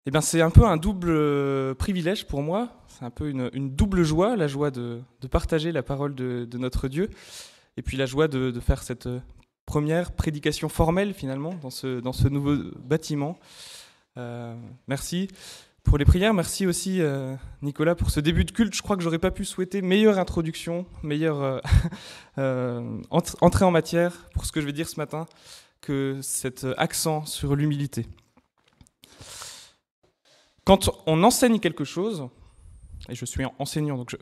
Eh bien, c'est un peu un double privilège pour moi, c'est un peu une double joie, la joie de partager la parole de notre Dieu, et puis la joie de faire cette première prédication formelle finalement dans ce nouveau bâtiment. Merci pour les prières, merci aussi Nicolas pour ce début de culte. Je crois que j'aurais pas pu souhaiter meilleure introduction, meilleure entrée en matière pour ce que je vais dire ce matin que cet accent sur l'humilité. Quand on enseigne quelque chose, et je suis enseignant donc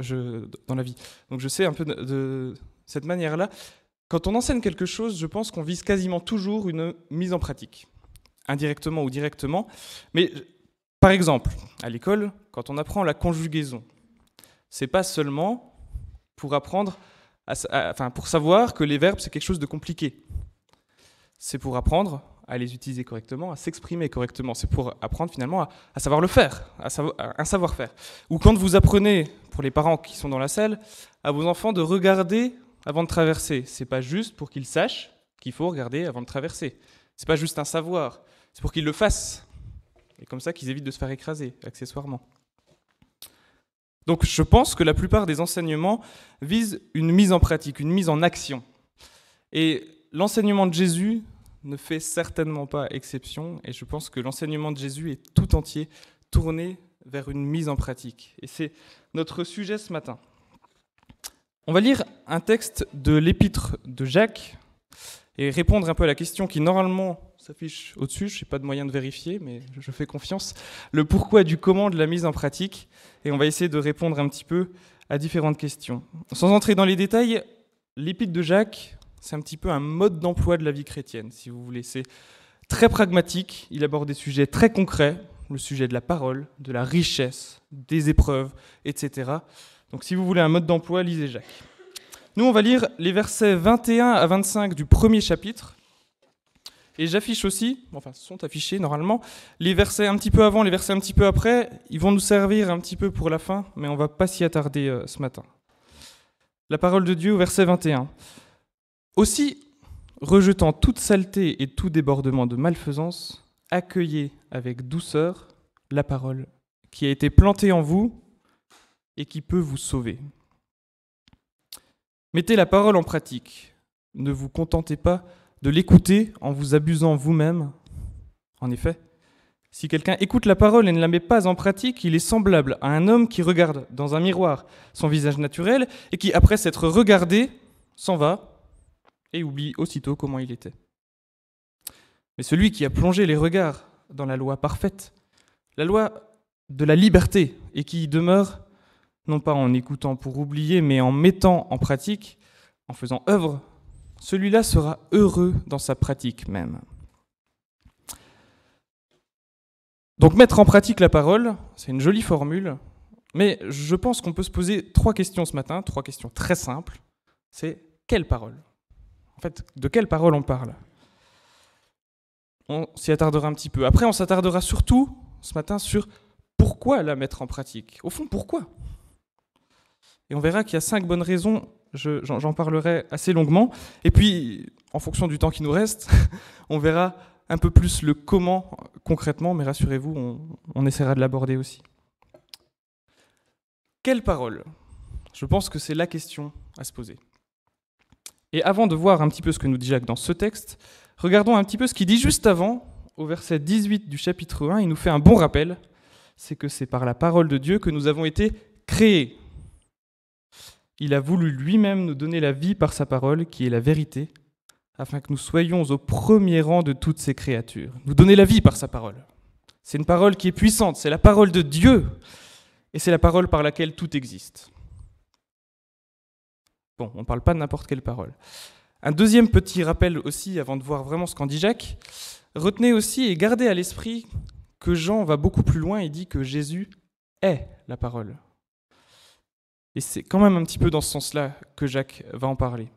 dans la vie, donc je sais un peu de cette manière-là, quand on enseigne quelque chose, je pense qu'on vise quasiment toujours une mise en pratique, indirectement ou directement. Mais par exemple, à l'école, quand on apprend la conjugaison, c'est pas seulement pour apprendre, pour savoir que les verbes c'est quelque chose de compliqué. C'est pour apprendre à les utiliser correctement, à s'exprimer correctement. C'est pour apprendre finalement à savoir le faire, un savoir-faire. Ou quand vous apprenez, pour les parents qui sont dans la salle, à vos enfants de regarder avant de traverser. C'est pas juste pour qu'ils sachent qu'il faut regarder avant de traverser. C'est pas juste un savoir, c'est pour qu'ils le fassent. Et comme ça qu'ils évitent de se faire écraser, accessoirement. Donc je pense que la plupart des enseignements visent une mise en pratique, une mise en action. Et l'enseignement de Jésus ne fait certainement pas exception, et je pense que l'enseignement de Jésus est tout entier tourné vers une mise en pratique. Et c'est notre sujet ce matin. On va lire un texte de l'épître de Jacques et répondre un peu à la question qui normalement s'affiche au-dessus, je n'ai pas de moyen de vérifier, mais je fais confiance, le pourquoi du comment de la mise en pratique, et on va essayer de répondre un petit peu à différentes questions. Sans entrer dans les détails, l'épître de Jacques, c'est un petit peu un mode d'emploi de la vie chrétienne, si vous voulez. C'est très pragmatique, il aborde des sujets très concrets, le sujet de la parole, de la richesse, des épreuves, etc. Donc si vous voulez un mode d'emploi, lisez Jacques. Nous, on va lire les versets 21 à 25 du premier chapitre. Et j'affiche aussi, sont affichés normalement, les versets un petit peu avant, les versets un petit peu après. Ils vont nous servir un petit peu pour la fin, mais on ne va pas s'y attarder ce matin. La parole de Dieu au verset 21. Aussi, rejetant toute saleté et tout débordement de malfaisance, accueillez avec douceur la parole qui a été plantée en vous et qui peut vous sauver. Mettez la parole en pratique. Ne vous contentez pas de l'écouter en vous abusant vous-même. En effet, si quelqu'un écoute la parole et ne la met pas en pratique, il est semblable à un homme qui regarde dans un miroir son visage naturel et qui, après s'être regardé, s'en va et oublie aussitôt comment il était. Mais celui qui a plongé les regards dans la loi parfaite, la loi de la liberté, et qui y demeure, non pas en écoutant pour oublier, mais en mettant en pratique, en faisant œuvre, celui-là sera heureux dans sa pratique même. Donc mettre en pratique la parole, c'est une jolie formule, mais je pense qu'on peut se poser 3 questions ce matin, 3 questions très simples. C'est quelle parole ? En fait, de quelle parole on parle ? On s'y attardera un petit peu. Après, on s'attardera surtout ce matin sur pourquoi la mettre en pratique. Au fond, pourquoi ? Et on verra qu'il y a 5 bonnes raisons, j'en parlerai assez longuement. Et puis, en fonction du temps qui nous reste, on verra un peu plus le comment concrètement, mais rassurez-vous, on essaiera de l'aborder aussi. Quelle parole ? Je pense que c'est la question à se poser. Et avant de voir un petit peu ce que nous dit Jacques dans ce texte, regardons un petit peu ce qu'il dit juste avant, au verset 18 du chapitre 1. Il nous fait un bon rappel, c'est que c'est par la parole de Dieu que nous avons été créés. Il a voulu lui-même nous donner la vie par sa parole, qui est la vérité, afin que nous soyons au premier rang de toutes ces créatures. Nous donner la vie par sa parole. C'est une parole qui est puissante, c'est la parole de Dieu, et c'est la parole par laquelle tout existe. Bon, on ne parle pas de n'importe quelle parole. Un deuxième petit rappel aussi, avant de voir vraiment ce qu'en dit Jacques, retenez aussi et gardez à l'esprit que Jean va beaucoup plus loin et dit que Jésus est la parole. Et c'est quand même un petit peu dans ce sens-là que Jacques va en parler.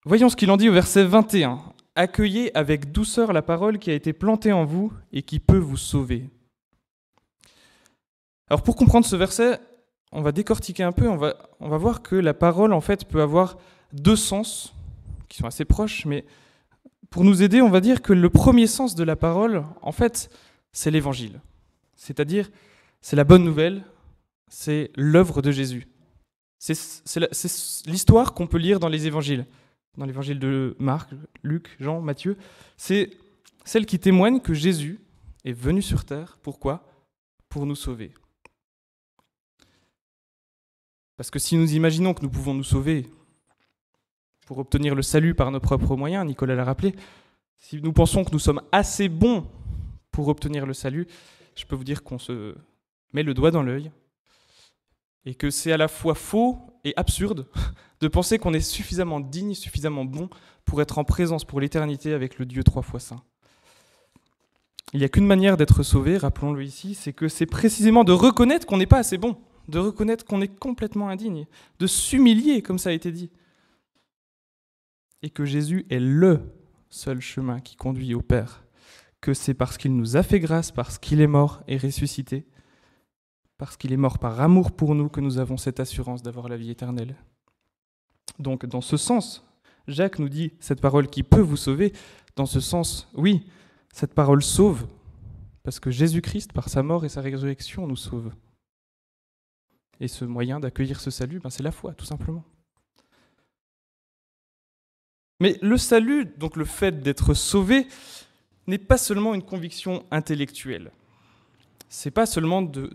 Voyons ce qu'il en dit au verset 21. « Accueillez avec douceur la parole qui a été plantée en vous et qui peut vous sauver. » Alors pour comprendre ce verset, on va décortiquer un peu, on va voir que la parole en fait peut avoir 2 sens qui sont assez proches, mais pour nous aider, on va dire que le premier sens de la parole, en fait, c'est l'évangile. C'est-à-dire, c'est la bonne nouvelle, c'est l'œuvre de Jésus. C'est l'histoire qu'on peut lire dans les évangiles. Dans l'évangile de Marc, Luc, Jean, Matthieu. C'est celle qui témoigne que Jésus est venu sur terre. Pourquoi ? Pour nous sauver. Parce que si nous imaginons que nous pouvons nous sauver pour obtenir le salut par nos propres moyens, Nicolas l'a rappelé, si nous pensons que nous sommes assez bons pour obtenir le salut, je peux vous dire qu'on se met le doigt dans l'œil et que c'est à la fois faux et absurde de penser qu'on est suffisamment digne, suffisamment bon pour être en présence pour l'éternité avec le Dieu 3 fois saint. Il n'y a qu'une manière d'être sauvé, rappelons-le ici, c'est que c'est précisément de reconnaître qu'on n'est pas assez bon, de reconnaître qu'on est complètement indigne, de s'humilier, comme ça a été dit, et que Jésus est le seul chemin qui conduit au Père, que c'est parce qu'il nous a fait grâce, parce qu'il est mort et ressuscité, parce qu'il est mort par amour pour nous que nous avons cette assurance d'avoir la vie éternelle. Donc, dans ce sens, Jacques nous dit cette parole qui peut vous sauver. Dans ce sens, oui, cette parole sauve, parce que Jésus-Christ, par sa mort et sa résurrection, nous sauve. Et ce moyen d'accueillir ce salut, c'est la foi, tout simplement. Mais le salut, donc le fait d'être sauvé, n'est pas seulement une conviction intellectuelle. C'est pas seulement de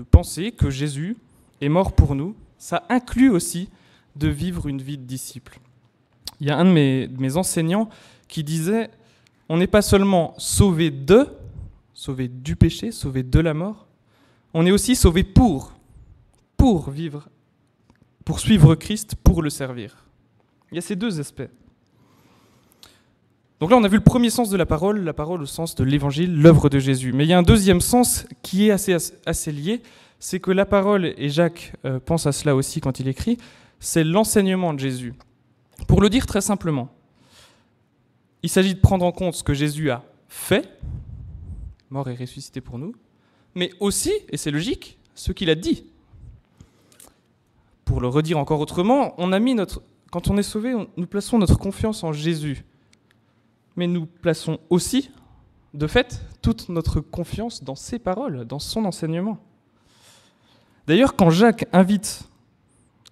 penser que Jésus est mort pour nous, ça inclut aussi de vivre une vie de disciple. Il y a un de mes enseignants qui disait « On n'est pas seulement sauvé du péché, sauvé de la mort, on est aussi sauvé pour vivre, pour suivre Christ, pour le servir. » Il y a ces deux aspects. Donc là, on a vu le premier sens de la parole au sens de l'évangile, l'œuvre de Jésus. Mais il y a un deuxième sens qui est assez lié, c'est que la parole, et Jacques pense à cela aussi quand il écrit, c'est l'enseignement de Jésus. Pour le dire très simplement, il s'agit de prendre en compte ce que Jésus a fait, mort et ressuscité pour nous, mais aussi, et c'est logique, ce qu'il a dit. Pour le redire encore autrement, quand on est sauvé, nous plaçons notre confiance en Jésus. Mais nous plaçons aussi, de fait, toute notre confiance dans ses paroles, dans son enseignement. D'ailleurs, quand Jacques invite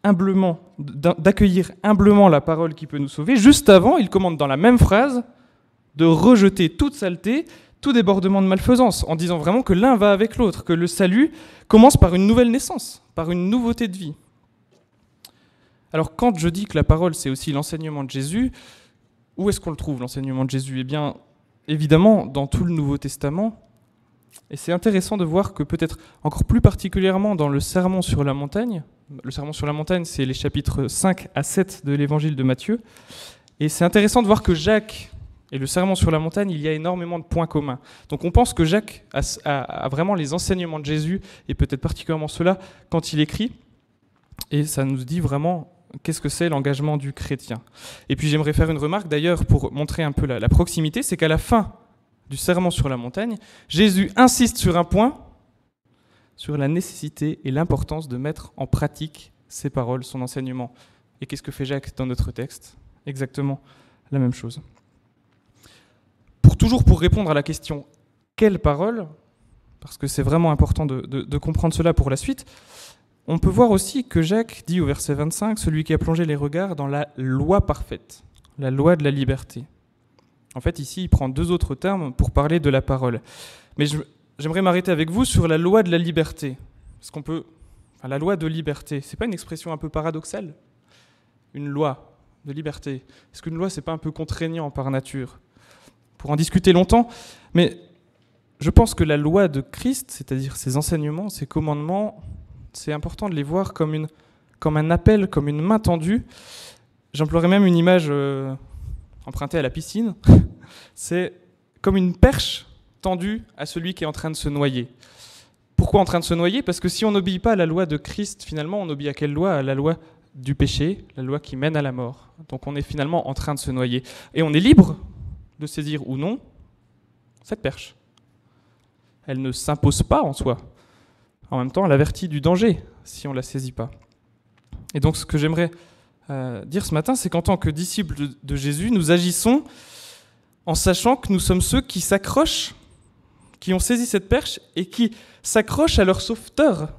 humblement, d'accueillir humblement la parole qui peut nous sauver, juste avant, il commande dans la même phrase de rejeter toute saleté, tout débordement de malfaisance, en disant vraiment que l'un va avec l'autre, que le salut commence par une nouvelle naissance, par une nouveauté de vie. Alors quand je dis que la parole, c'est aussi l'enseignement de Jésus, où est-ce qu'on le trouve, l'enseignement de Jésus ? Eh bien, évidemment, dans tout le Nouveau Testament. Et c'est intéressant de voir que peut-être encore plus particulièrement dans le Sermon sur la montagne, le Sermon sur la montagne, c'est les chapitres 5 à 7 de l'Évangile de Matthieu, et c'est intéressant de voir que Jacques et le Sermon sur la montagne, il y a énormément de points communs. Donc on pense que Jacques a vraiment les enseignements de Jésus, et peut-être particulièrement cela, quand il écrit, et ça nous dit vraiment qu'est-ce que c'est l'engagement du chrétien. Et puis j'aimerais faire une remarque d'ailleurs pour montrer un peu la proximité, c'est qu'à la fin du Sermon sur la montagne, Jésus insiste sur un point, sur la nécessité et l'importance de mettre en pratique ses paroles, son enseignement. Et qu'est-ce que fait Jacques dans notre texte ? Exactement la même chose. Pour répondre à la question « quelle parole ?», parce que c'est vraiment important de comprendre cela pour la suite, on peut voir aussi que Jacques dit au verset 25 « celui qui a plongé les regards dans la loi parfaite, la loi de la liberté ». En fait, ici, il prend deux autres termes pour parler de la parole. Mais j'aimerais m'arrêter avec vous sur la loi de la liberté. La loi de liberté, c'est pas une expression un peu paradoxale ? Une loi de liberté. Est-ce qu'une loi, c'est pas un peu contraignant par nature ? Pour en discuter longtemps, mais je pense que la loi de Christ, c'est-à-dire ses enseignements, ses commandements, c'est important de les voir comme un appel, comme une main tendue. J'emploierais même une image empruntée à la piscine. C'est comme une perche tendue à celui qui est en train de se noyer. Pourquoi en train de se noyer ? Parce que si on n'obéit pas à la loi de Christ, finalement, on obéit à quelle loi ? À la loi du péché, la loi qui mène à la mort. Donc on est finalement en train de se noyer. Et on est libre de saisir ou non cette perche. Elle ne s'impose pas en soi. En même temps, elle avertit du danger si on ne la saisit pas. Et donc ce que j'aimerais dire ce matin, c'est qu'en tant que disciples de Jésus, nous agissons en sachant que nous sommes ceux qui s'accrochent, qui ont saisi cette perche et qui s'accrochent à leur sauveteur.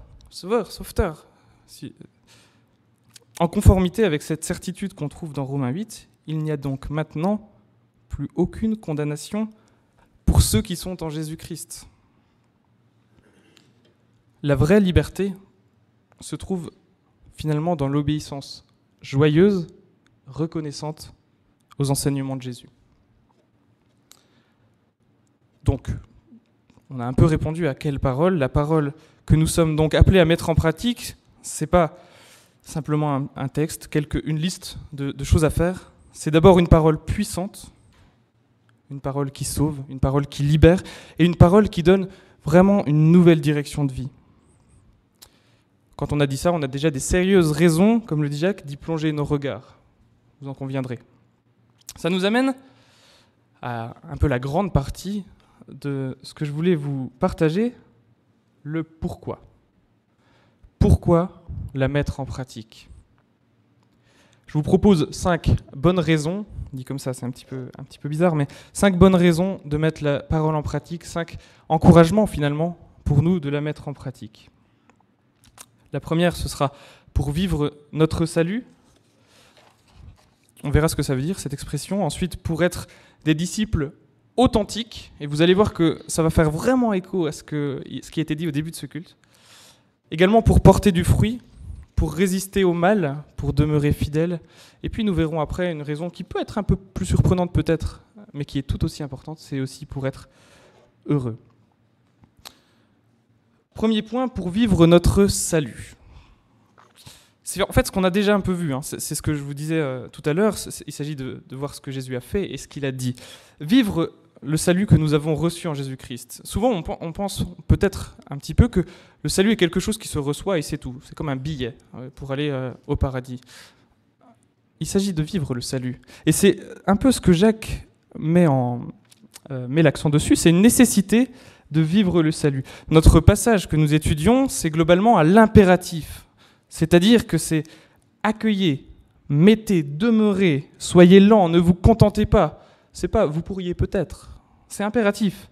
En conformité avec cette certitude qu'on trouve dans Romains 8, il n'y a donc maintenant plus aucune condamnation pour ceux qui sont en Jésus-Christ. La vraie liberté se trouve finalement dans l'obéissance joyeuse, reconnaissante aux enseignements de Jésus. Donc, on a un peu répondu à quelle parole. La parole que nous sommes donc appelés à mettre en pratique, c'est pas simplement un texte, une liste de choses à faire. C'est d'abord une parole puissante, une parole qui sauve, une parole qui libère, et une parole qui donne vraiment une nouvelle direction de vie. Quand on a dit ça, on a déjà des sérieuses raisons, comme le dit Jacques, d'y plonger nos regards. Vous en conviendrez. Ça nous amène à un peu la grande partie de ce que je voulais vous partager, le pourquoi. Pourquoi la mettre en pratique ? Je vous propose 5 bonnes raisons, dit comme ça c'est un petit peu bizarre, mais 5 bonnes raisons de mettre la parole en pratique, 5 encouragements finalement pour nous de la mettre en pratique. La première, ce sera pour vivre notre salut. On verra ce que ça veut dire, cette expression. Ensuite, pour être des disciples authentiques, et vous allez voir que ça va faire vraiment écho à ce qui a été dit au début de ce culte. Également pour porter du fruit, pour résister au mal, pour demeurer fidèle. Et puis nous verrons après une raison qui peut être un peu plus surprenante peut-être, mais qui est tout aussi importante, c'est aussi pour être heureux. Premier point, pour vivre notre salut. C'est en fait ce qu'on a déjà un peu vu, hein. C'est ce que je vous disais tout à l'heure, il s'agit de voir ce que Jésus a fait et ce qu'il a dit. Vivre le salut que nous avons reçu en Jésus-Christ. Souvent on pense peut-être un petit peu que le salut est quelque chose qui se reçoit et c'est tout. C'est comme un billet pour aller au paradis. Il s'agit de vivre le salut. Et c'est un peu ce que Jacques met l'accent dessus, c'est une nécessité de vivre le salut. Notre passage que nous étudions, c'est globalement à l'impératif. C'est-à-dire que c'est accueillez, mettez, demeurez, soyez lents, ne vous contentez pas. C'est pas vous pourriez peut-être. C'est impératif.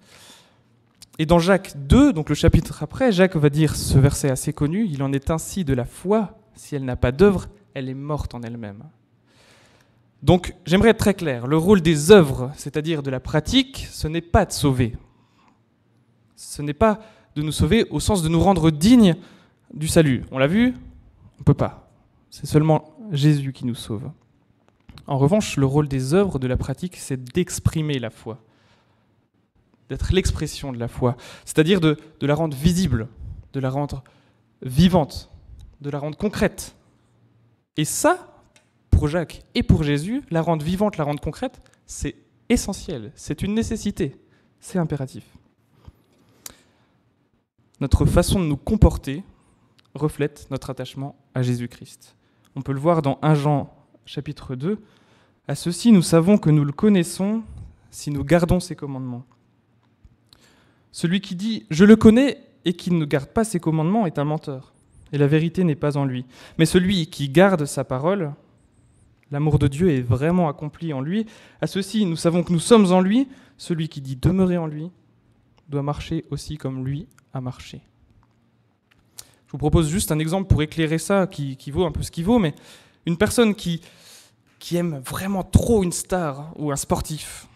Et dans Jacques 2, donc le chapitre après, Jacques va dire ce verset assez connu, il en est ainsi de la foi, si elle n'a pas d'œuvre, elle est morte en elle-même. Donc j'aimerais être très clair, le rôle des œuvres, c'est-à-dire de la pratique, ce n'est pas de sauver. Ce n'est pas de nous sauver au sens de nous rendre dignes du salut. On l'a vu ? On ne peut pas. C'est seulement Jésus qui nous sauve. En revanche, le rôle des œuvres de la pratique, c'est d'exprimer la foi, d'être l'expression de la foi, c'est-à-dire de la rendre visible, de la rendre vivante, de la rendre concrète. Et ça, pour Jacques et pour Jésus, la rendre vivante, la rendre concrète, c'est essentiel, c'est une nécessité, c'est impératif. Notre façon de nous comporter reflète notre attachement à Jésus-Christ. On peut le voir dans 1 Jean chapitre 2. À ceci, nous savons que nous le connaissons si nous gardons ses commandements. Celui qui dit « je le connais » et qui ne garde pas ses commandements est un menteur, et la vérité n'est pas en lui. Mais celui qui garde sa parole, l'amour de Dieu est vraiment accompli en lui. À ceci, nous savons que nous sommes en lui. Celui qui dit « demeurer en lui » doit marcher aussi comme lui a marché. Je vous propose juste un exemple pour éclairer ça, qui vaut un peu ce qu'il vaut, mais une personne qui aime vraiment trop une star ou un sportif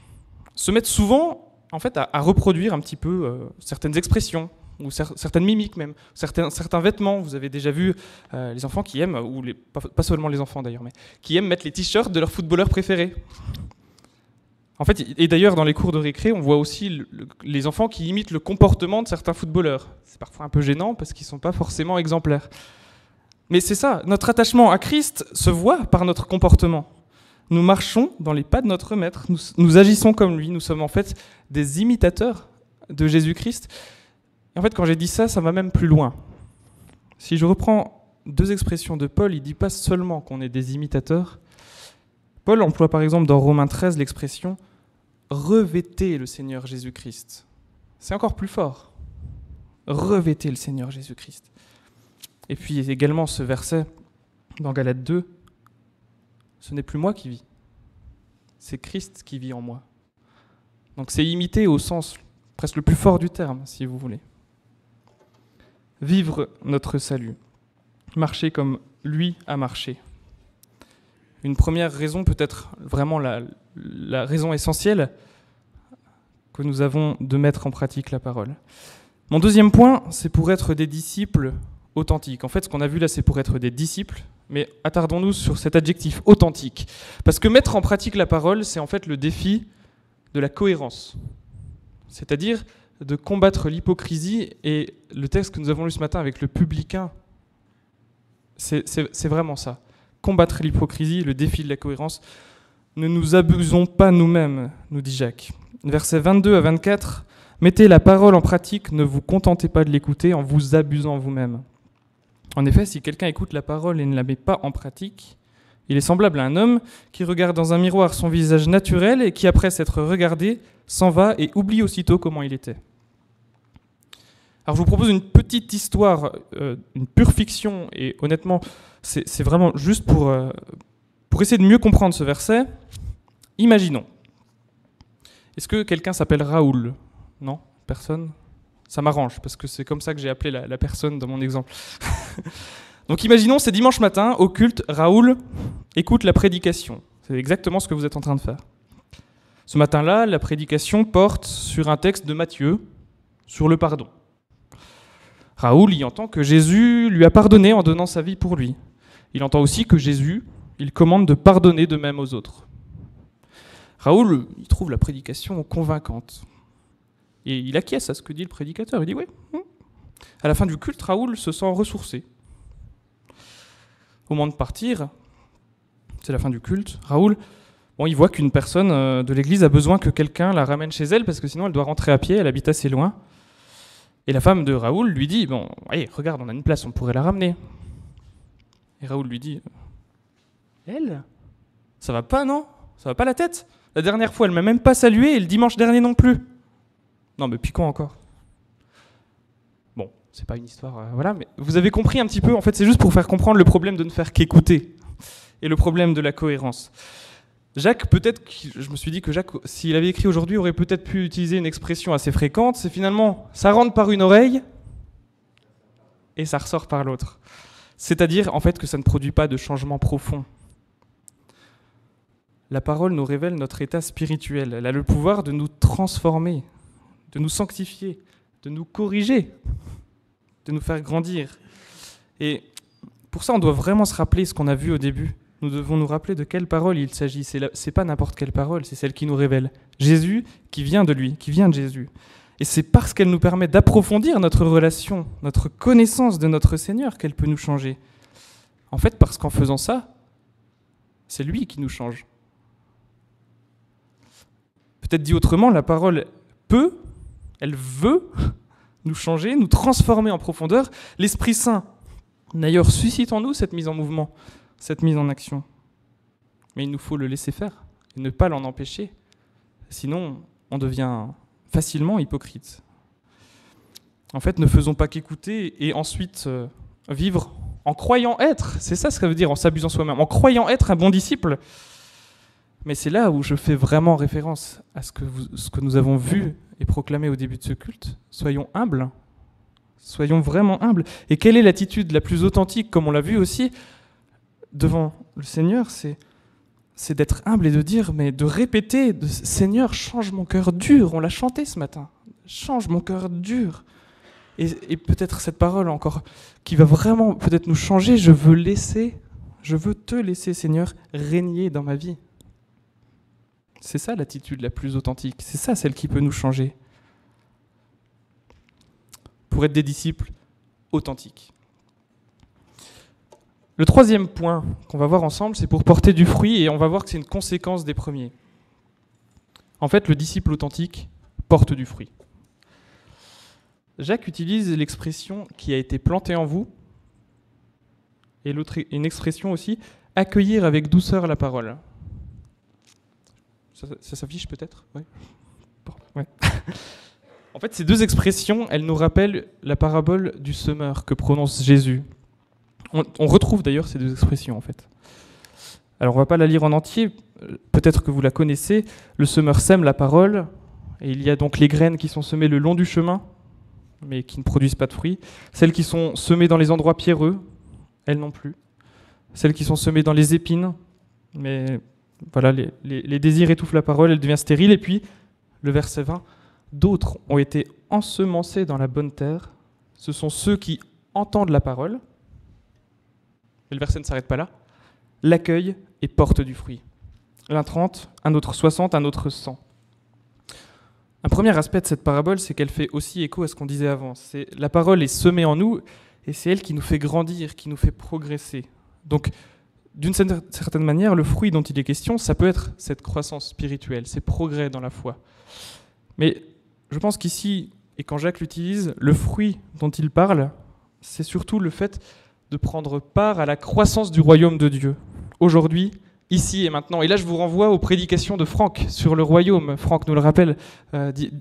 se met souvent en fait, à reproduire un petit peu certaines expressions, ou certaines mimiques même, certains vêtements. Vous avez déjà vu les enfants qui aiment, ou pas seulement les enfants d'ailleurs, mais qui aiment mettre les t-shirts de leur footballeur préféré. En fait, et d'ailleurs, dans les cours de récré, on voit aussi les enfants qui imitent le comportement de certains footballeurs. C'est parfois un peu gênant parce qu'ils ne sont pas forcément exemplaires. Mais c'est ça, notre attachement à Christ se voit par notre comportement. Nous marchons dans les pas de notre Maître, nous agissons comme lui, nous sommes en fait des imitateurs de Jésus-Christ. Et en fait, quand j'ai dit ça, ça va même plus loin. Si je reprends 2 expressions de Paul, il ne dit pas seulement qu'on est des imitateurs. Paul emploie par exemple dans Romains 13 l'expression « revêtez le Seigneur Jésus-Christ ». C'est encore plus fort. Revêtez le Seigneur Jésus-Christ. Et puis également ce verset dans Galates 2, « Ce n'est plus moi qui vis, c'est Christ qui vit en moi. Donc c'est imiter au sens presque le plus fort du terme, si vous voulez. Vivre notre salut. Marcher comme lui a marché. Une première raison, peut-être vraiment la raison essentielle que nous avons de mettre en pratique la parole. Mon deuxième point, c'est pour être des disciples authentiques. En fait, ce qu'on a vu là, c'est pour être des disciples, mais attardons-nous sur cet adjectif authentique. Parce que mettre en pratique la parole, c'est en fait le défi de la cohérence. C'est-à-dire de combattre l'hypocrisie, et le texte que nous avons lu ce matin avec le publicain, c'est vraiment ça. Combattre l'hypocrisie, le défi de la cohérence. Ne nous abusons pas nous-mêmes, nous dit Jacques. Versets 22 à 24, mettez la parole en pratique, ne vous contentez pas de l'écouter en vous abusant vous-même. En effet, si quelqu'un écoute la parole et ne la met pas en pratique, il est semblable à un homme qui regarde dans un miroir son visage naturel et qui, après s'être regardé, s'en va et oublie aussitôt comment il était. Alors je vous propose une petite histoire, une pure fiction, et honnêtement, c'est vraiment juste pour essayer de mieux comprendre ce verset. Imaginons. Est-ce que quelqu'un s'appelle Raoul ? Non ? Personne ? Ça m'arrange, parce que c'est comme ça que j'ai appelé la personne dans mon exemple. Donc imaginons, c'est dimanche matin, au culte, Raoul écoute la prédication. C'est exactement ce que vous êtes en train de faire. Ce matin-là, la prédication porte sur un texte de Matthieu, sur le pardon. Raoul y entend que Jésus lui a pardonné en donnant sa vie pour lui. Il entend aussi que Jésus, il commande de pardonner de même aux autres. Raoul, il trouve la prédication convaincante. Et il acquiesce à ce que dit le prédicateur. Il dit oui. À la fin du culte, Raoul se sent ressourcé. Au moment de partir, c'est la fin du culte, Raoul, il voit qu'une personne de l'église a besoin que quelqu'un la ramène chez elle, parce que sinon elle doit rentrer à pied, elle habite assez loin. Et la femme de Raoul lui dit, allez, regarde, on a une place, on pourrait la ramener. Et Raoul lui dit, elle ? Ça va pas, non ? Ça va pas la tête ? La dernière fois, elle m'a même pas salué, et le dimanche dernier non plus. Non, mais puis quoi encore ? Bon, c'est pas une histoire, voilà, mais vous avez compris un petit peu, en fait, c'est juste pour faire comprendre le problème de ne faire qu'écouter, et le problème de la cohérence. Jacques, peut-être, je me suis dit que Jacques, s'il avait écrit aujourd'hui, aurait peut-être pu utiliser une expression assez fréquente, c'est finalement, ça rentre par une oreille, et ça ressort par l'autre. C'est-à-dire, en fait, que ça ne produit pas de changement profond. La parole nous révèle notre état spirituel. Elle a le pouvoir de nous transformer, de nous sanctifier, de nous corriger, de nous faire grandir. Et pour ça, on doit vraiment se rappeler ce qu'on a vu au début. Nous devons nous rappeler de quelle parole il s'agit. C'est pas n'importe quelle parole, c'est celle qui nous révèle Jésus, qui vient de lui, qui vient de Jésus. Et c'est parce qu'elle nous permet d'approfondir notre relation, notre connaissance de notre Seigneur qu'elle peut nous changer. En fait, parce qu'en faisant ça, c'est lui qui nous change. Peut-être dit autrement, la parole peut, elle veut nous changer, nous transformer en profondeur. L'Esprit Saint, d'ailleurs, suscite en nous cette mise en mouvement, cette mise en action. Mais il nous faut le laisser faire et ne pas l'en empêcher. Sinon, on devient facilement hypocrite. En fait, ne faisons pas qu'écouter et ensuite vivre en croyant être. C'est ça ce que ça veut dire, en s'abusant soi-même. En croyant être un bon disciple. Mais c'est là où je fais vraiment référence à ce que nous avons vu et proclamé au début de ce culte. Soyons humbles. Soyons vraiment humbles. Et quelle est l'attitude la plus authentique, comme on l'a vu aussi, devant le Seigneur, c'est d'être humble et de dire, mais de répéter, Seigneur, change mon cœur dur. On l'a chanté ce matin. Change mon cœur dur. Et peut-être cette parole encore qui va vraiment peut-être nous changer. Je veux te laisser, Seigneur, régner dans ma vie. C'est ça l'attitude la plus authentique. C'est ça celle qui peut nous changer. Pour être des disciples authentiques. Le troisième point qu'on va voir ensemble, c'est pour porter du fruit, et on va voir que c'est une conséquence des premiers. En fait, le disciple authentique porte du fruit. Jacques utilise l'expression qui a été plantée en vous, et une expression aussi, accueillir avec douceur la parole. Ça s'affiche peut-être ? Ouais. Ouais. En fait, ces deux expressions, elles nous rappellent la parabole du semeur que prononce Jésus. On retrouve d'ailleurs ces deux expressions, en fait. Alors, on ne va pas la lire en entier, peut-être que vous la connaissez. Le semeur sème la parole, Et il y a donc les graines qui sont semées le long du chemin, mais qui ne produisent pas de fruits. Celles qui sont semées dans les endroits pierreux, elles non plus. Celles qui sont semées dans les épines, mais voilà, les désirs étouffent la parole, elle devient stérile. Et puis, le verset 20, d'autres ont été ensemencés dans la bonne terre. Ce sont ceux qui entendent la parole, et le verset ne s'arrête pas là, l'accueillent et portent du fruit. L'un 30, un autre 60, un autre 100. Un premier aspect de cette parabole, c'est qu'elle fait aussi écho à ce qu'on disait avant. La parole est semée en nous, et c'est elle qui nous fait grandir, qui nous fait progresser. Donc, d'une certaine manière, le fruit dont il est question, ça peut être cette croissance spirituelle, ces progrès dans la foi. Mais je pense qu'ici, et quand Jacques l'utilise, le fruit dont il parle, c'est surtout le fait de prendre part à la croissance du royaume de Dieu. Aujourd'hui, ici et maintenant. Et là, je vous renvoie aux prédications de Franck sur le royaume. Franck nous le rappelle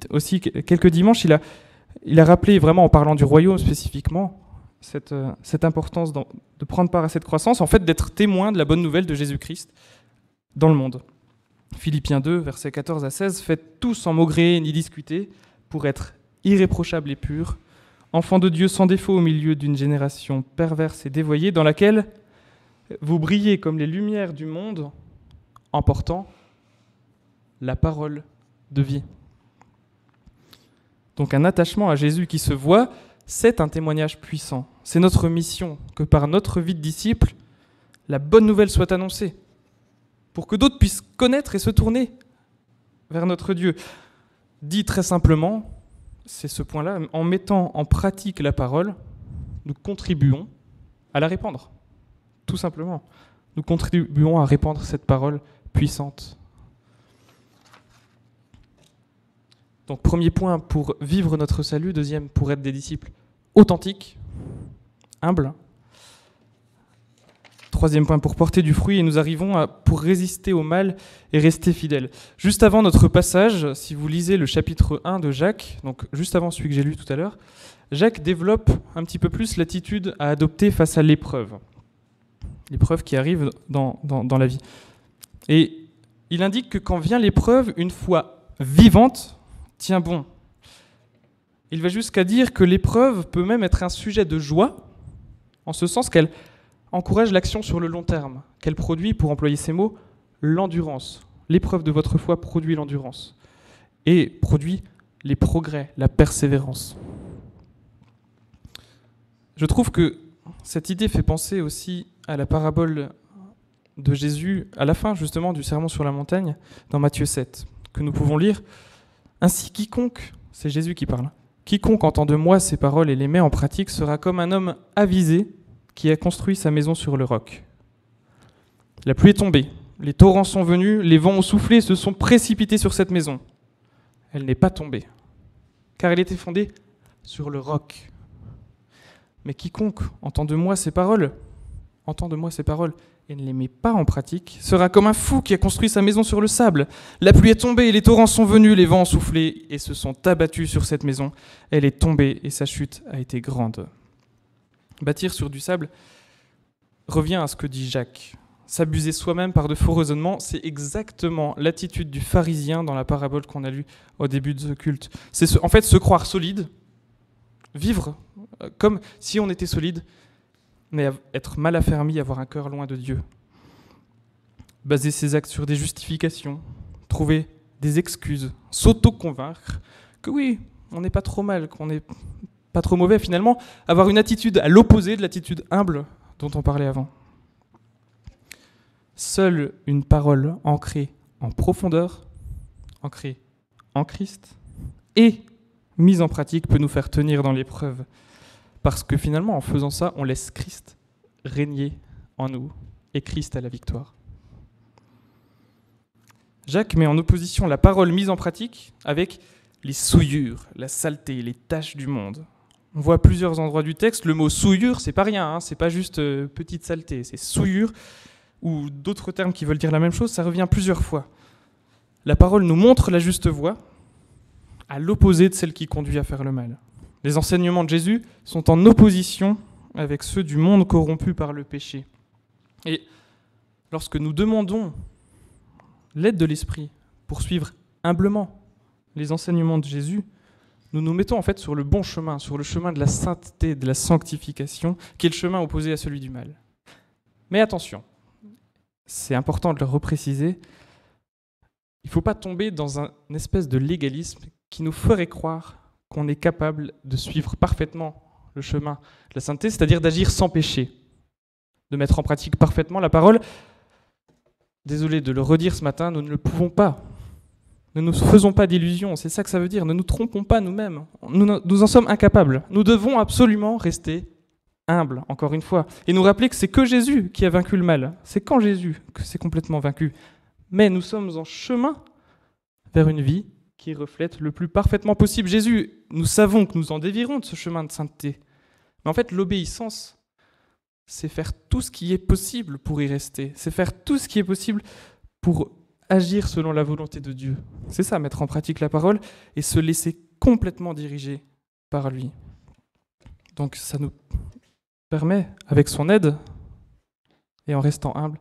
aussi quelques dimanches. Il a rappelé, vraiment en parlant du royaume spécifiquement, cette importance de prendre part à cette croissance, en fait d'être témoin de la bonne nouvelle de Jésus-Christ dans le monde. Philippiens 2, versets 14 à 16, « Faites tout sans maugréer ni discuter, pour être irréprochables et purs, enfants de Dieu sans défaut au milieu d'une génération perverse et dévoyée, dans laquelle vous brillez comme les lumières du monde en portant la parole de vie. » Donc un attachement à Jésus qui se voit, c'est un témoignage puissant. C'est notre mission que par notre vie de disciple, la bonne nouvelle soit annoncée, pour que d'autres puissent connaître et se tourner vers notre Dieu. Dit très simplement, c'est ce point-là, en mettant en pratique la parole, nous contribuons à la répandre. Tout simplement. Nous contribuons à répandre cette parole puissante. Donc, premier point pour vivre notre salut. Deuxième, pour être des disciples authentiques, humbles. Troisième point, pour porter du fruit. Et nous arrivons pour résister au mal et rester fidèles. Juste avant notre passage, si vous lisez le chapitre 1 de Jacques, donc juste avant celui que j'ai lu tout à l'heure, Jacques développe un petit peu plus l'attitude à adopter face à l'épreuve. L'épreuve qui arrive dans la vie. Et il indique que quand vient l'épreuve, une foi vivante tient bon. Il va jusqu'à dire que l'épreuve peut même être un sujet de joie, en ce sens qu'elle encourage l'action sur le long terme, qu'elle produit, pour employer ces mots, l'endurance. L'épreuve de votre foi produit l'endurance et produit les progrès, la persévérance. Je trouve que cette idée fait penser aussi à la parabole de Jésus à la fin justement du Sermon sur la montagne dans Matthieu 7, que nous pouvons lire. Ainsi quiconque, c'est Jésus qui parle, quiconque entend de moi ces paroles et les met en pratique sera comme un homme avisé qui a construit sa maison sur le roc. La pluie est tombée, les torrents sont venus, les vents ont soufflé et se sont précipités sur cette maison. Elle n'est pas tombée, car elle était fondée sur le roc. Mais quiconque entend de moi ces paroles et ne les met pas en pratique, sera comme un fou qui a construit sa maison sur le sable. La pluie est tombée, les torrents sont venus, les vents ont soufflé et se sont abattus sur cette maison. Elle est tombée et sa chute a été grande. Bâtir sur du sable revient à ce que dit Jacques. S'abuser soi-même par de faux raisonnements, c'est exactement l'attitude du pharisien dans la parabole qu'on a lue au début de ce culte. C'est en fait se croire solide, vivre comme si on était solide, mais être mal affermi, avoir un cœur loin de Dieu. Baser ses actes sur des justifications, trouver des excuses, s'auto-convaincre que oui, on n'est pas trop mal, qu'on n'est pas trop mauvais finalement, avoir une attitude à l'opposé de l'attitude humble dont on parlait avant. Seule une parole ancrée en profondeur, ancrée en Christ et mise en pratique peut nous faire tenir dans l'épreuve. Parce que finalement, en faisant ça, on laisse Christ régner en nous et Christ à la victoire. Jacques met en opposition la parole mise en pratique avec les souillures, la saleté, les taches du monde. On voit à plusieurs endroits du texte, le mot souillure, c'est pas rien, c'est pas juste petite saleté, c'est souillure, ou d'autres termes qui veulent dire la même chose, ça revient plusieurs fois. La parole nous montre la juste voie, à l'opposé de celle qui conduit à faire le mal. Les enseignements de Jésus sont en opposition avec ceux du monde corrompu par le péché. Et lorsque nous demandons l'aide de l'Esprit pour suivre humblement les enseignements de Jésus, nous nous mettons en fait sur le bon chemin, sur le chemin de la sainteté, de la sanctification, qui est le chemin opposé à celui du mal. Mais attention, c'est important de le repréciser, il ne faut pas tomber dans une espèce de légalisme qui nous ferait croire qu'on est capable de suivre parfaitement le chemin de la sainteté, c'est-à-dire d'agir sans péché, de mettre en pratique parfaitement la parole. Désolé de le redire ce matin, nous ne le pouvons pas. Ne nous faisons pas d'illusions, c'est ça que ça veut dire. Ne nous trompons pas nous-mêmes. Nous en sommes incapables. Nous devons absolument rester humbles, encore une fois, et nous rappeler que c'est que Jésus qui a vaincu le mal. C'est qu'en Jésus que c'est complètement vaincu. Mais nous sommes en chemin vers une vie qui reflète le plus parfaitement possible Jésus. Nous savons que nous en dévirons de ce chemin de sainteté. Mais en fait, l'obéissance, c'est faire tout ce qui est possible pour y rester. C'est faire tout ce qui est possible pour agir selon la volonté de Dieu. C'est ça, mettre en pratique la parole et se laisser complètement diriger par lui. Donc ça nous permet, avec son aide, et en restant humble,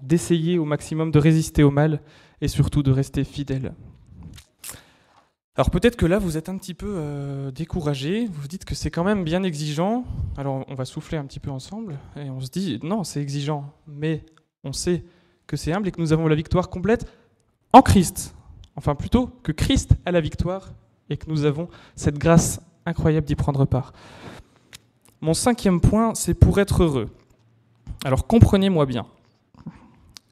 d'essayer au maximum de résister au mal et surtout de rester fidèle. Alors peut-être que là, vous êtes un petit peu découragé, vous vous dites que c'est quand même bien exigeant. Alors on va souffler un petit peu ensemble et on se dit, non, c'est exigeant, mais on sait que c'est humble et que nous avons la victoire complète en Christ. Enfin plutôt que Christ a la victoire et que nous avons cette grâce incroyable d'y prendre part. Mon 5e point, c'est pour être heureux. Alors comprenez-moi bien.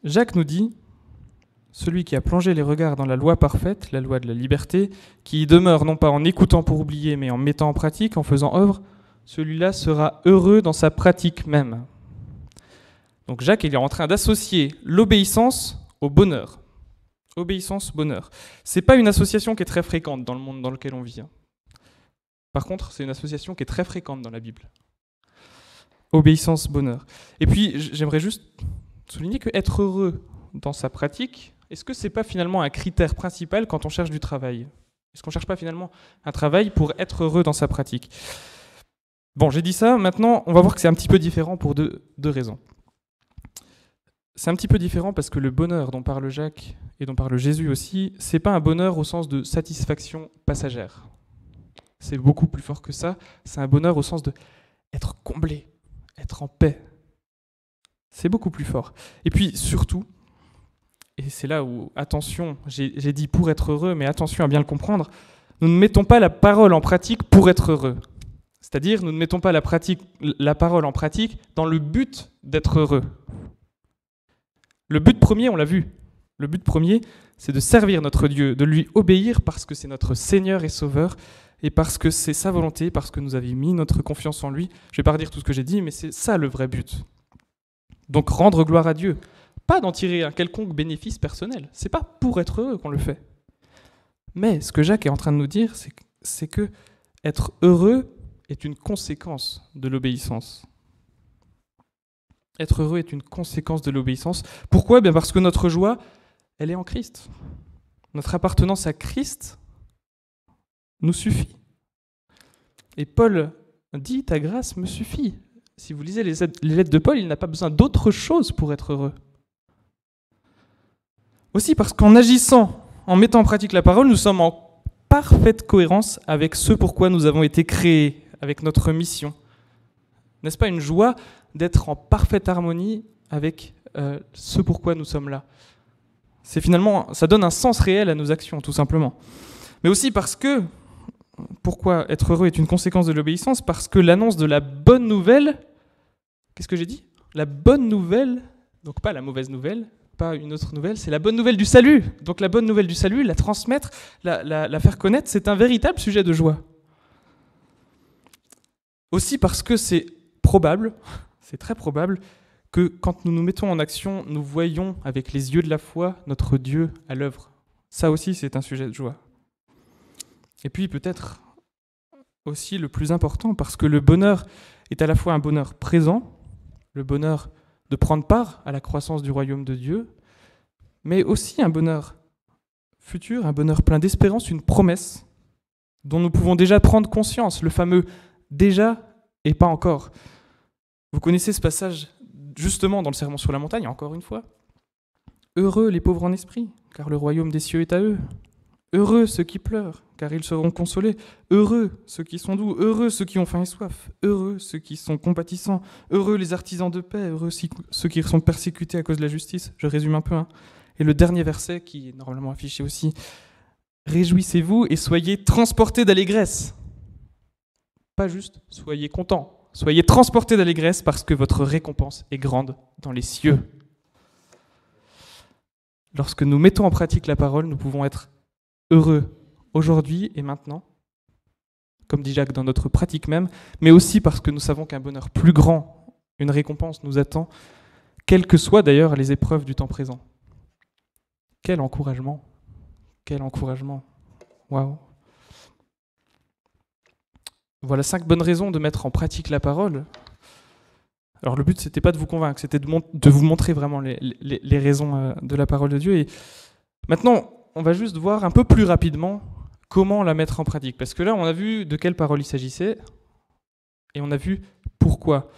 Jacques nous dit, celui qui a plongé les regards dans la loi parfaite, la loi de la liberté, qui y demeure non pas en écoutant pour oublier, mais en mettant en pratique, en faisant œuvre, celui-là sera heureux dans sa pratique même. Donc Jacques, il est en train d'associer l'obéissance au bonheur. Obéissance, bonheur. C'est pas une association qui est très fréquente dans le monde dans lequel on vit. Par contre, c'est une association qui est très fréquente dans la Bible. Obéissance, bonheur. Et puis, j'aimerais juste souligner que être heureux dans sa pratique, est-ce que c'est pas finalement un critère principal quand on cherche du travail ? Est-ce qu'on cherche pas finalement un travail pour être heureux dans sa pratique ? Bon, j'ai dit ça, maintenant, on va voir que c'est un petit peu différent pour deux raisons. C'est un petit peu différent parce que le bonheur dont parle Jacques et dont parle Jésus aussi, c'est pas un bonheur au sens de satisfaction passagère. C'est beaucoup plus fort que ça, c'est un bonheur au sens de être comblé, être en paix. C'est beaucoup plus fort. Et puis surtout, et c'est là où, attention, j'ai dit pour être heureux, mais attention à bien le comprendre, nous ne mettons pas la parole en pratique pour être heureux. C'est-à-dire, nous ne mettons pas la parole en pratique dans le but d'être heureux. Le but premier, on l'a vu, le but premier, c'est de servir notre Dieu, de lui obéir parce que c'est notre Seigneur et Sauveur, et parce que c'est sa volonté, parce que nous avions mis notre confiance en lui. Je ne vais pas redire tout ce que j'ai dit, mais c'est ça le vrai but. Donc rendre gloire à Dieu, pas d'en tirer un quelconque bénéfice personnel. C'est pas pour être heureux qu'on le fait. Mais ce que Jacques est en train de nous dire, c'est que être heureux est une conséquence de l'obéissance. Être heureux est une conséquence de l'obéissance. Pourquoi ? Bien parce que notre joie, elle est en Christ. Notre appartenance à Christ nous suffit. Et Paul dit « Ta grâce me suffit ». Si vous lisez les lettres de Paul, il n'a pas besoin d'autre chose pour être heureux. Aussi parce qu'en agissant, en mettant en pratique la parole, nous sommes en parfaite cohérence avec ce pourquoi nous avons été créés, avec notre mission. N'est-ce pas une joie d'être en parfaite harmonie avec ce pourquoi nous sommes là ? C'est finalement, ça donne un sens réel à nos actions, tout simplement. Mais aussi parce que, pourquoi être heureux est une conséquence de l'obéissance ? Parce que l'annonce de la bonne nouvelle, qu'est-ce que j'ai dit ? La bonne nouvelle, donc pas la mauvaise nouvelle, pas une autre nouvelle, c'est la bonne nouvelle du salut. Donc la bonne nouvelle du salut, la transmettre, la faire connaître, c'est un véritable sujet de joie. Aussi parce que c'est probable, c'est très probable, que quand nous nous mettons en action, nous voyons avec les yeux de la foi notre Dieu à l'œuvre. Ça aussi, c'est un sujet de joie. Et puis peut-être aussi le plus important, parce que le bonheur est à la fois un bonheur présent, le bonheur de prendre part à la croissance du royaume de Dieu, mais aussi un bonheur futur, un bonheur plein d'espérance, une promesse dont nous pouvons déjà prendre conscience, le fameux « déjà et pas encore ». Vous connaissez ce passage justement dans le Sermon sur la montagne, encore une fois. « Heureux les pauvres en esprit, car le royaume des cieux est à eux. Heureux ceux qui pleurent, car ils seront consolés. Heureux ceux qui sont doux, heureux ceux qui ont faim et soif, heureux ceux qui sont compatissants, heureux les artisans de paix, heureux ceux qui sont persécutés à cause de la justice. Je résume un peu. Et le dernier verset, qui est normalement affiché aussi, réjouissez-vous et soyez transportés d'allégresse. Pas juste, soyez contents. Soyez transportés d'allégresse parce que votre récompense est grande dans les cieux. Lorsque nous mettons en pratique la parole, nous pouvons être heureux aujourd'hui et maintenant, comme dit Jacques dans notre pratique même, mais aussi parce que nous savons qu'un bonheur plus grand, une récompense nous attend, quelles que soient d'ailleurs les épreuves du temps présent. Quel encouragement! Quel encouragement! Waouh! Voilà 5 bonnes raisons de mettre en pratique la parole. Alors le but, c'était pas de vous convaincre, c'était de vous montrer vraiment les raisons de la parole de Dieu. Et maintenant, on va juste voir un peu plus rapidement comment la mettre en pratique. Parce que là, on a vu de quelle parole il s'agissait, et on a vu pourquoi.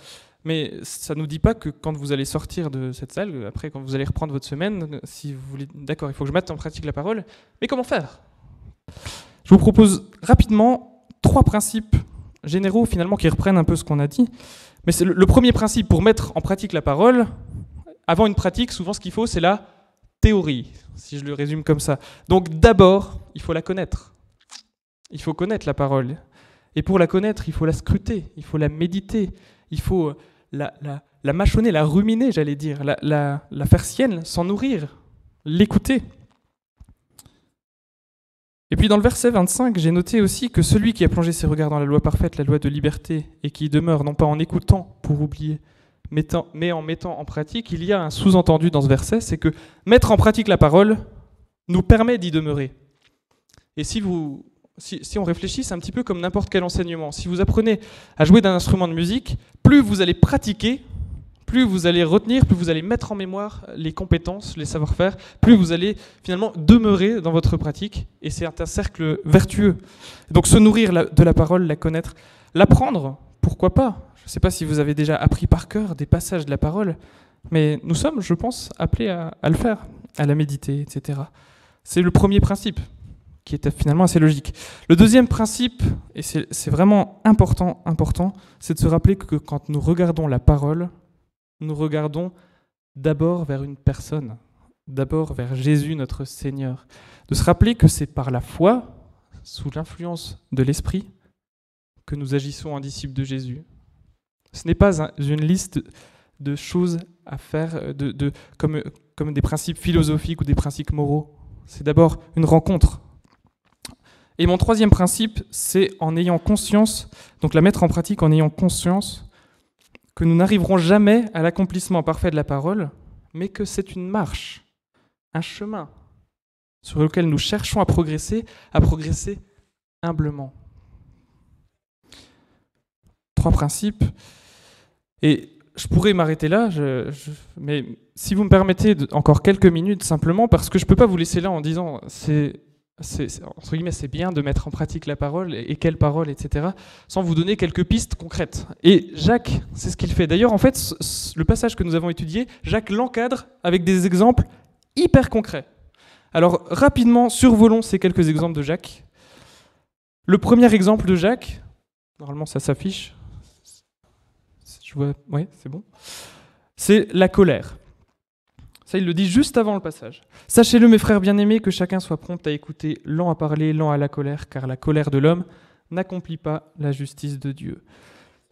Mais ça ne nous dit pas que quand vous allez sortir de cette salle, après quand vous allez reprendre votre semaine, si vous voulez, d'accord, il faut que je mette en pratique la parole, mais comment faire? Je vous propose rapidement 3 principes généraux finalement qui reprennent un peu ce qu'on a dit. Mais c'est le premier principe pour mettre en pratique la parole. Avant une pratique, souvent ce qu'il faut, c'est la théorie, si je le résume comme ça. Donc d'abord, il faut la connaître. Il faut connaître la parole. Et pour la connaître, il faut la scruter, il faut la méditer, il faut la mâchonner, la ruminer, j'allais dire, la faire sienne, s'en nourrir, l'écouter. Et puis dans le verset 25, j'ai noté aussi que celui qui a plongé ses regards dans la loi parfaite, la loi de liberté, et qui demeure non pas en écoutant pour oublier, mais en mettant en pratique, il y a un sous-entendu dans ce verset, c'est que mettre en pratique la parole nous permet d'y demeurer. Et si on réfléchit, c'est un petit peu comme n'importe quel enseignement. Si vous apprenez à jouer d'un instrument de musique, plus vous allez pratiquer, plus vous allez retenir, plus vous allez mettre en mémoire les compétences, les savoir-faire, plus vous allez finalement demeurer dans votre pratique, et c'est un cercle vertueux. Donc se nourrir de la parole, la connaître, l'apprendre, pourquoi pas? Je ne sais pas si vous avez déjà appris par cœur des passages de la parole, mais nous sommes, je pense, appelés à le faire, à la méditer, etc. C'est le premier principe, qui est finalement assez logique. Le deuxième principe, et c'est vraiment important, c'est de se rappeler que quand nous regardons la parole, nous regardons d'abord vers une personne, d'abord vers Jésus notre Seigneur. De se rappeler que c'est par la foi, sous l'influence de l'Esprit, que nous agissons en disciples de Jésus. Ce n'est pas une liste de choses à faire comme des principes philosophiques ou des principes moraux. C'est d'abord une rencontre. Et mon troisième principe, c'est en ayant conscience, donc la mettre en pratique en ayant conscience que nous n'arriverons jamais à l'accomplissement parfait de la parole, mais que c'est une marche, un chemin sur lequel nous cherchons à progresser humblement. 3 principes. Et je pourrais m'arrêter là, mais si vous me permettez encore quelques minutes simplement, parce que je ne peux pas vous laisser là en disant entre guillemets, c'est bien de mettre en pratique la parole, et quelle parole, etc., sans vous donner quelques pistes concrètes. Et Jacques, c'est ce qu'il fait. D'ailleurs, en fait, le passage que nous avons étudié, Jacques l'encadre avec des exemples hyper concrets. Alors, rapidement, survolons ces quelques exemples de Jacques. Le premier exemple de Jacques, normalement ça s'affiche, je vois, ouais, c'est bon, c'est la colère. Ça, il le dit juste avant le passage. « Sachez-le, mes frères bien-aimés, que chacun soit prompt à écouter, lent à parler, lent à la colère, car la colère de l'homme n'accomplit pas la justice de Dieu. »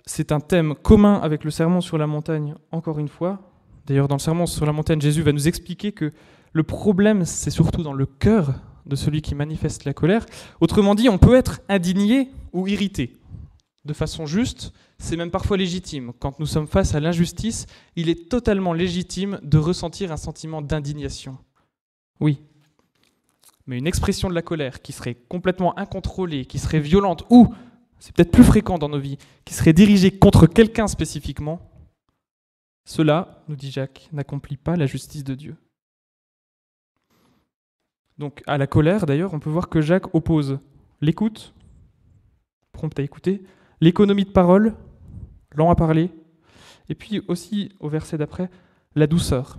C'est un thème commun avec le sermon sur la montagne, encore une fois. D'ailleurs, dans le sermon sur la montagne, Jésus va nous expliquer que le problème, c'est surtout dans le cœur de celui qui manifeste la colère. Autrement dit, on peut être indigné ou irrité. De façon juste, c'est même parfois légitime. Quand nous sommes face à l'injustice, il est totalement légitime de ressentir un sentiment d'indignation. Oui. Mais une expression de la colère qui serait complètement incontrôlée, qui serait violente, ou, c'est peut-être plus fréquent dans nos vies, qui serait dirigée contre quelqu'un spécifiquement, cela, nous dit Jacques, n'accomplit pas la justice de Dieu. Donc à la colère, d'ailleurs, on peut voir que Jacques oppose l'écoute, prompt à écouter, l'économie de parole, lent à parler, et puis aussi, au verset d'après, la douceur,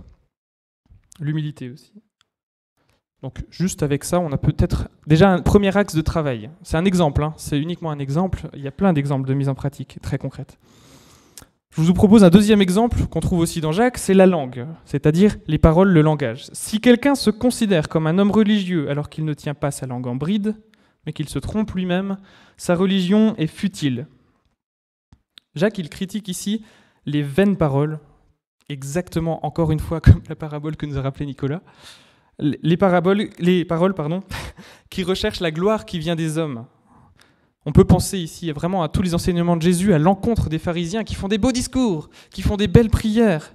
l'humilité aussi. Donc juste avec ça, on a peut-être déjà un premier axe de travail. C'est un exemple, c'est uniquement un exemple. Il y a plein d'exemples de mise en pratique très concrètes. Je vous propose un deuxième exemple qu'on trouve aussi dans Jacques, c'est la langue, c'est-à-dire les paroles, le langage. Si quelqu'un se considère comme un homme religieux alors qu'il ne tient pas sa langue en bride, mais qu'il se trompe lui-même, sa religion est futile. Jacques, il critique ici les vaines paroles, exactement, encore une fois, comme la parabole que nous a rappelé Nicolas, les paroles, qui recherchent la gloire qui vient des hommes. On peut penser ici vraiment à tous les enseignements de Jésus à l'encontre des pharisiens qui font des beaux discours, qui font des belles prières,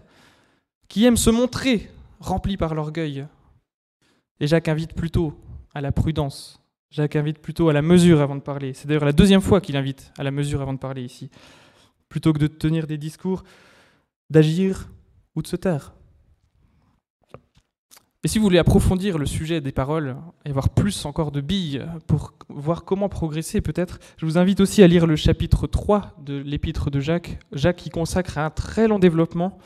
qui aiment se montrer remplis par l'orgueil. Et Jacques invite plutôt à la prudence. Jacques invite plutôt à la mesure avant de parler. C'est d'ailleurs la deuxième fois qu'il invite à la mesure avant de parler ici. Plutôt que de tenir des discours, d'agir ou de se taire. Et si vous voulez approfondir le sujet des paroles et avoir plus encore de billes pour voir comment progresser peut-être, je vous invite aussi à lire le chapitre 3 de l'épître de Jacques. Jacques qui consacre à un très long développement.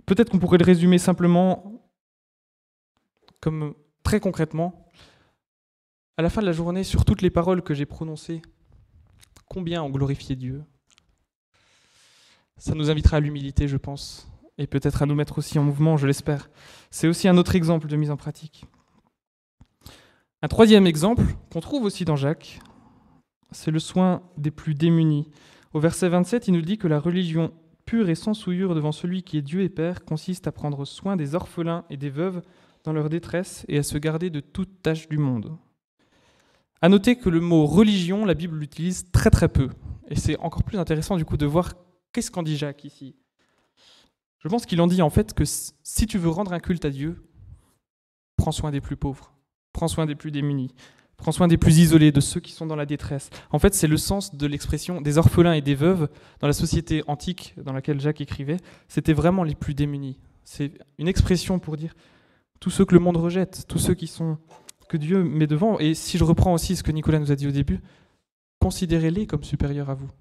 Peut-être qu'on pourrait le résumer simplement comme très concrètement. À la fin de la journée, sur toutes les paroles que j'ai prononcées, combien ont glorifié Dieu ? Ça nous invitera à l'humilité, je pense. Et peut-être à nous mettre aussi en mouvement, je l'espère. C'est aussi un autre exemple de mise en pratique. Un troisième exemple, qu'on trouve aussi dans Jacques, c'est le soin des plus démunis. Au verset 27, il nous dit que la religion pure et sans souillure devant celui qui est Dieu et Père consiste à prendre soin des orphelins et des veuves dans leur détresse et à se garder de toute tâche du monde. À noter que le mot religion, la Bible l'utilise très très peu. Et c'est encore plus intéressant du coup de voir qu'est-ce qu'en dit Jacques ici. Je pense qu'il en dit en fait que si tu veux rendre un culte à Dieu, prends soin des plus pauvres, prends soin des plus démunis, prends soin des plus isolés, de ceux qui sont dans la détresse. En fait, c'est le sens de l'expression des orphelins et des veuves dans la société antique dans laquelle Jacques écrivait. C'était vraiment les plus démunis. C'est une expression pour dire tous ceux que le monde rejette, tous ceux que Dieu met devant. Et si je reprends aussi ce que Nicolas nous a dit au début, considérez-les comme supérieurs à vous.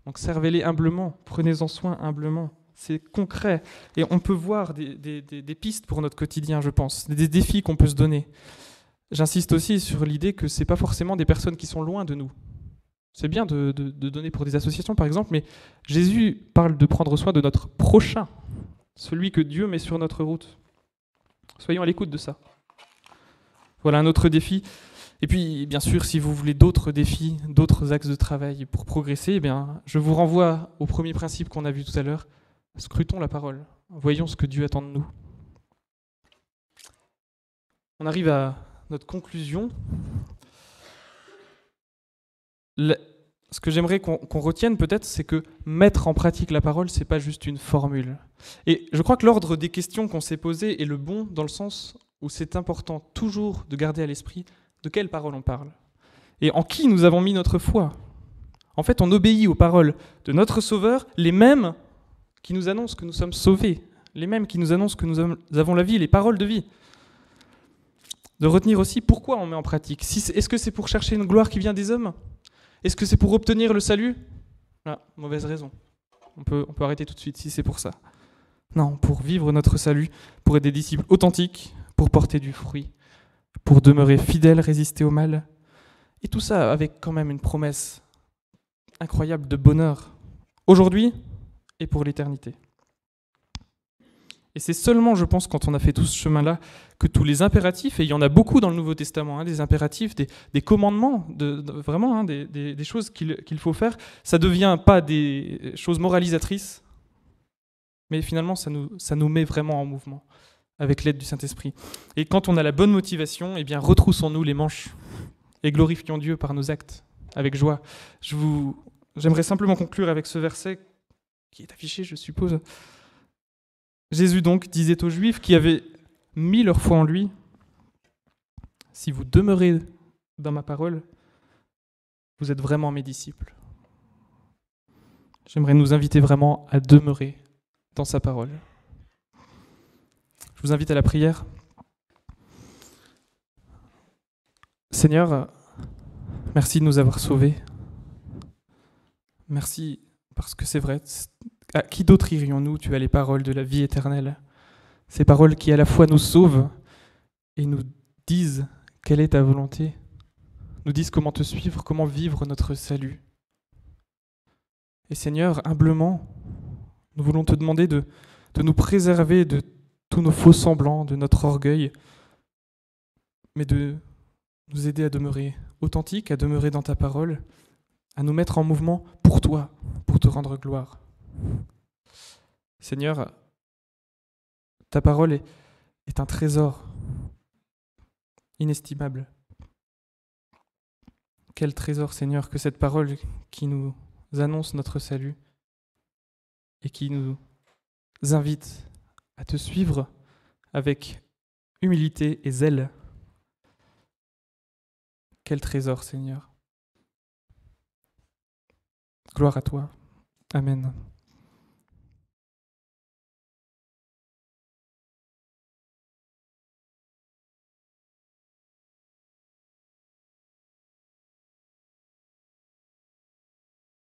Donc servez-les humblement, prenez-en soin humblement. C'est concret. Et on peut voir des pistes pour notre quotidien, je pense, des défis qu'on peut se donner. J'insiste aussi sur l'idée que ce n'est pas forcément des personnes qui sont loin de nous. C'est bien de donner pour des associations, par exemple, mais Jésus parle de prendre soin de notre prochain, celui que Dieu met sur notre route. Soyons à l'écoute de ça. Voilà un autre défi. Et puis, bien sûr, si vous voulez d'autres défis, d'autres axes de travail pour progresser, eh bien, je vous renvoie au premier principe qu'on a vu tout à l'heure. Scrutons la parole. Voyons ce que Dieu attend de nous. On arrive à notre conclusion. Ce que j'aimerais qu'on retienne peut-être, c'est que mettre en pratique la parole, c'est pas juste une formule. Et je crois que l'ordre des questions qu'on s'est posées est le bon dans le sens où c'est important toujours de garder à l'esprit de quelle parole on parle et en qui nous avons mis notre foi. En fait, on obéit aux paroles de notre Sauveur, les mêmes qui nous annoncent que nous sommes sauvés, les mêmes qui nous annoncent que nous avons la vie, les paroles de vie. De retenir aussi pourquoi on met en pratique. Est-ce que c'est pour chercher une gloire qui vient des hommes ? Est-ce que c'est pour obtenir le salut ? Ah, mauvaise raison. On peut arrêter tout de suite si c'est pour ça. Non, pour vivre notre salut, pour être des disciples authentiques, pour porter du fruit, pour demeurer fidèles, résister au mal. Et tout ça avec quand même une promesse incroyable de bonheur, aujourd'hui et pour l'éternité. Et c'est seulement, je pense, quand on a fait tout ce chemin-là, que tous les impératifs, et il y en a beaucoup dans le Nouveau Testament, des impératifs, des commandements, vraiment des choses qu'il faut faire, ça ne devient pas des choses moralisatrices, mais finalement, ça nous met vraiment en mouvement, avec l'aide du Saint-Esprit. Et quand on a la bonne motivation, eh bien, retroussons-nous les manches et glorifions Dieu par nos actes, avec joie. J'aimerais simplement conclure avec ce verset qui est affiché, je suppose. Jésus donc disait aux Juifs qui avaient mis leur foi en lui, « Si vous demeurez dans ma parole, vous êtes vraiment mes disciples. » J'aimerais nous inviter vraiment à demeurer dans sa parole. Je vous invite à la prière. Seigneur, merci de nous avoir sauvés. Merci parce que c'est vrai. À qui d'autre irions-nous ? Tu as les paroles de la vie éternelle. Ces paroles qui à la fois nous sauvent et nous disent quelle est ta volonté, nous disent comment te suivre, comment vivre notre salut. Et Seigneur, humblement, nous voulons te demander de nous préserver de tous nos faux semblants, de notre orgueil, mais de nous aider à demeurer authentiques, à demeurer dans ta parole, à nous mettre en mouvement pour toi, pour te rendre gloire. Seigneur, ta parole est un trésor inestimable. Quel trésor, Seigneur, que cette parole qui nous annonce notre salut et qui nous invite à te suivre avec humilité et zèle. Quel trésor, Seigneur. Gloire à toi. Amen.